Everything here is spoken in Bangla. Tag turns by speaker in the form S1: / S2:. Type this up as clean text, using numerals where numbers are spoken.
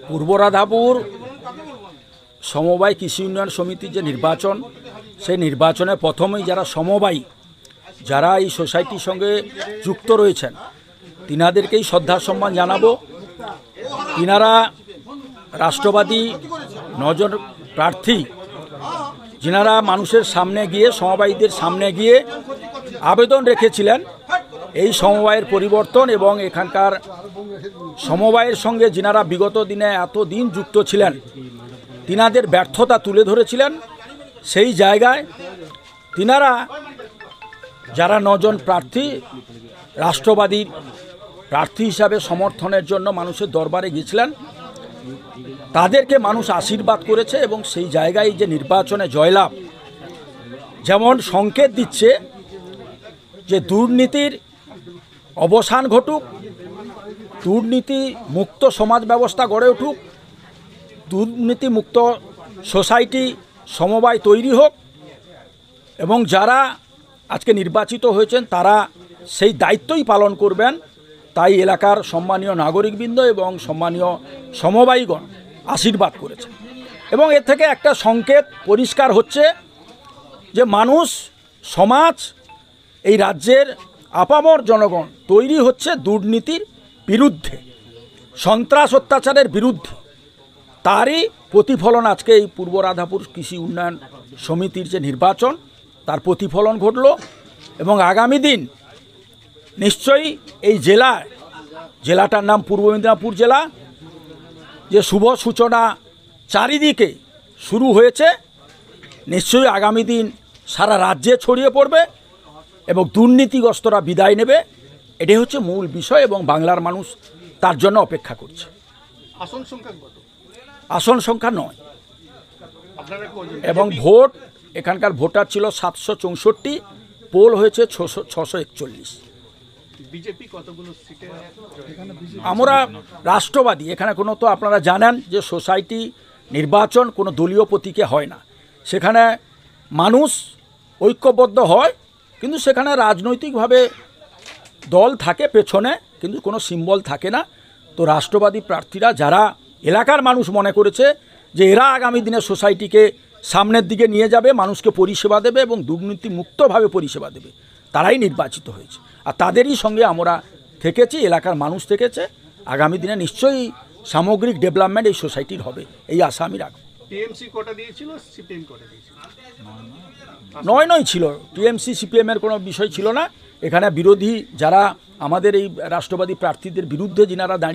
S1: পূর্ব রাধাপুর সমবায় কৃষি উন্নয়ন সমিতির যে নির্বাচন, সেই নির্বাচনে প্রথমেই যারা সমবায়ী, যারা এই সোসাইটির সঙ্গে যুক্ত রয়েছেন, তিনাদেরকেই শ্রদ্ধা সম্মান জানাবো। তিনারা রাষ্ট্রবাদী 9 জন প্রার্থী, যিনারা মানুষের সামনে গিয়ে, সমবায়ীদের সামনে গিয়ে আবেদন রেখেছিলেন এই সমবায়ের পরিবর্তন এবং এখানকার সমবায়ের সঙ্গে যিনারা বিগত দিনে এতদিন যুক্ত ছিলেন, তিনাদের ব্যর্থতা তুলে ধরেছিলেন। সেই জায়গায় তিনারা যারা 9 জন প্রার্থী রাষ্ট্রবাদী প্রার্থী হিসাবে সমর্থনের জন্য মানুষের দরবারে গিয়েছিলেন, তাদেরকে মানুষ আশীর্বাদ করেছে এবং সেই জায়গায় যে নির্বাচনে জয়লাভ যেমন সংকেত দিচ্ছে যে দুর্নীতির অবসান ঘটুক, দুর্নীতি মুক্ত সমাজ ব্যবস্থা গড়ে উঠুক, দুর্নীতি মুক্ত সোসাইটি সমবায় তৈরি হোক এবং যারা আজকে নির্বাচিত হয়েছেন তারা সেই দায়িত্বই পালন করবেন, তাই এলাকার সম্মানীয় নাগরিকবৃন্দ এবং সম্মানীয় সমবায়ীগণ আশীর্বাদ করেছেন। এবং এর থেকে একটা সংকেত পরিষ্কার হচ্ছে যে মানুষ, সমাজ, এই রাজ্যের আপামর জনগণ তৈরি হচ্ছে দুর্নীতির বিরুদ্ধে, সন্ত্রাস অত্যাচারের বিরুদ্ধে। তারই প্রতিফলন আজকে এই পূর্ব রাধাপুর কৃষি উন্নয়ন সমিতির যে নির্বাচন, তার প্রতিফলন ঘটল। এবং আগামী দিন নিশ্চয়ই এই জেলাটার নাম পূর্ব মেদিনীপুর জেলা, যে শুভ সূচনা চারিদিকে শুরু হয়েছে, নিশ্চয়ই আগামী দিন সারা রাজ্যে ছড়িয়ে পড়বে এবং দুর্নীতিগ্রস্তরা বিদায় নেবে। এটাই হচ্ছে মূল বিষয় এবং বাংলার মানুষ তার জন্য অপেক্ষা করছে।
S2: আসন সংখ্যা কত?
S1: আসন সংখ্যা 9 এবং ভোট, এখানকার ভোটার ছিল 764, পোল হয়েছে 641।
S2: বিজেপি কতগুলো সিটে?
S1: আমরা রাষ্ট্রবাদী, এখানে কোনো, তো আপনারা জানেন যে সোসাইটি নির্বাচন কোনো দলীয় প্রতীকে হয় না, সেখানে মানুষ ঐক্যবদ্ধ হয়, কিন্তু সেখানে রাজনৈতিকভাবে দল থাকে পেছনে, কিন্তু কোনো সিম্বল থাকে না। তো রাষ্ট্রবাদী প্রার্থীরা, যারা এলাকার মানুষ মনে করেছে যে এরা আগামী দিনে সোসাইটিকে সামনের দিকে নিয়ে যাবে, মানুষকে পরিষেবা দেবে এবং দুর্নীতি মুক্তভাবে পরিষেবা দেবে, তারাই নির্বাচিত হয়েছে। আর তাদেরই সঙ্গে আমরা থেকেছি, এলাকার মানুষ থেকেছে। আগামী দিনে নিশ্চয়ই সামগ্রিক ডেভেলপমেন্ট এই সোসাইটির হবে, এই আশা আমি রাখব।
S2: টিএমসি কোটা দিয়েছিল, সিপিএম কোটা দিয়েছিল?
S1: 9 ছিল। টিএমসি সিপিএমের কোনো বিষয় ছিল না। এখানে বিরোধী যারা আমাদের এই রাষ্ট্রবাদী প্রার্থীদের বিরুদ্ধে যিনারা দাঁড়িয়ে